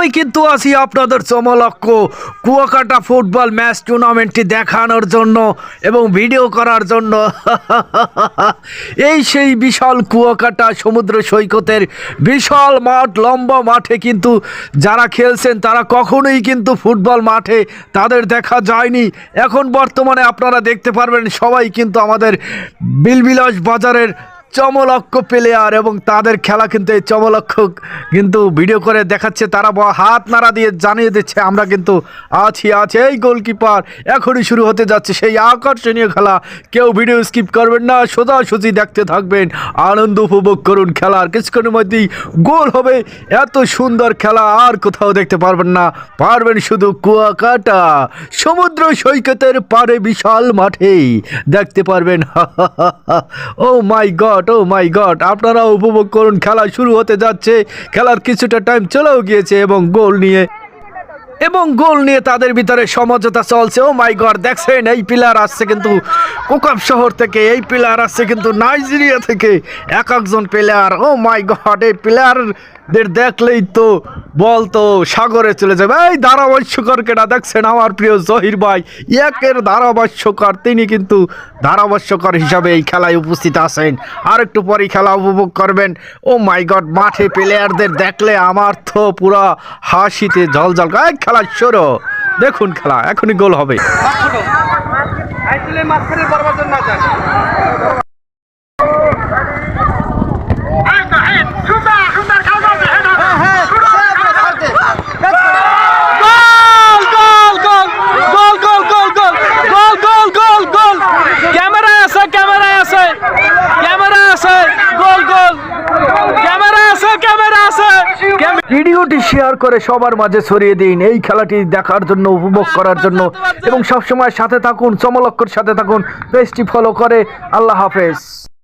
আমি কিন্তু আছি আপনাদের চমলক্ষ কুয়াকাটা ফুটবল ম্যাচ টুর্নামেন্টটি দেখানোর জন্য এবং ভিডিও করার জন্য। এই সেই বিশাল কুয়াকাটা সমুদ্র সৈকতের বিশাল মাঠ, লম্বা মাঠে কিন্তু যারা খেলছেন তারা কখনোই কিন্তু ফুটবল মাঠে তাদের দেখা যায়নি। এখন বর্তমানে আপনারা দেখতে পারবেন সবাই কিন্তু আমাদের বিলবিলাস বাজারের চমলক্ষ প্লেয়ার এবং তাদের খেলা কিন্তু এই চমলক্ষ কিন্তু ভিডিও করে দেখাচ্ছে। তারা হাত নাড়া দিয়ে জানিয়ে দিচ্ছে আমরা কিন্তু আছি। এই গোলকিপার এখনই শুরু হতে যাচ্ছে সেই আকর্ষণীয় খেলা। কেউ ভিডিও স্কিপ করবেন না, সোজাসুজি দেখতে থাকবেন, আনন্দ উপভোগ করুন। খেলার কিছুক্ষণের মধ্যেই গোল হবে। এত সুন্দর খেলা আর কোথাও দেখতে পারবেন না, পারবেন শুধু কুয়াকাটা সমুদ্র সৈকতের পারে বিশাল মাঠেই দেখতে পারবেন। ও মাই গড, আপনারা উপভোগ করুন। খেলা শুরু হতে যাচ্ছে, খেলার কিছুটা টাইম চলেও গিয়েছে এবং গোল নিয়ে তাদের ভিতরে সমঝোতা চলছে। ও মাই গড, দেখছেন এই প্লেয়ার আসছে কিন্তু কোকাপ শহর থেকে, এই প্লেয়ার আসছে কিন্তু নাইজেরিয়া থেকে। একজন প্লেয়ার, ও মাই গড, এই প্লেয়ারদের দেখলেই তো বল তো সাগরে চলে যাবে। এই ধারাভাষ্যকর কেনা দেখছেন আমার প্রিয় জহির ভাই, একের ধারাভাষ্যকর, তিনি কিন্তু ধারাভাষ্যকর হিসাবে এই খেলায় উপস্থিত আছেন। আর একটু পরে খেলা উপভোগ করবেন। ও মাই গড, মাঠে প্লেয়ারদের দেখলে আমার তো পুরো হাসিতে জলজল। খেলা শুরু, দেখুন খেলা এখনই গোল হবে। ভিডিওটি শেয়ার করে সবার মাঝে ছড়িয়ে দিন এই খেলাটি দেখার জন্য, উপভোগ করার জন্য, এবং সবসময় সাথে থাকুন, চমলক্ষর সাথে থাকুন, পেজটি ফলো করে। আল্লাহ হাফেজ।